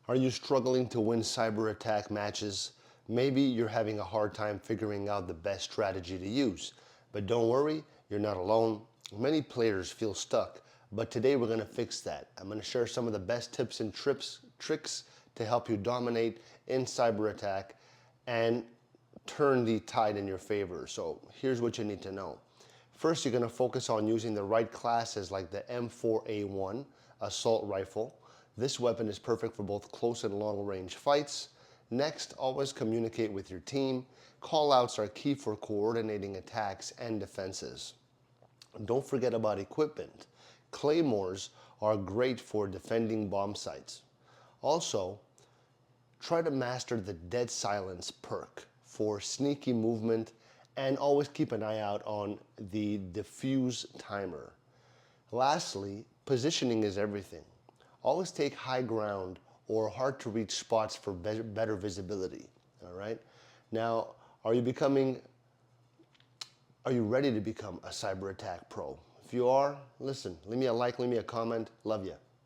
Are you struggling to win cyber attack matches? Maybe you're having a hard time figuring out the best strategy to use. But don't worry, you're not alone. Many players feel stuck, but today we're going to fix that. I'm going to share some of the best tips and tricks to help you dominate in cyber attack and turn the tide in your favor. So here's what you need to know. First, you're going to focus on using the right classes like the M4A1 assault rifle. This weapon is perfect for both close and long range fights. Next, always communicate with your team. Callouts are key for coordinating attacks and defenses. Don't forget about equipment. Claymores are great for defending bomb sites. Also, try to master the dead silence perk for sneaky movement, and always keep an eye out on the Defuse timer. Lastly, positioning is everything. Always take high ground or hard to reach spots for better visibility, all right? Now, are you ready to become a cyber attack pro? If you are, listen, leave me a like, leave me a comment, love you.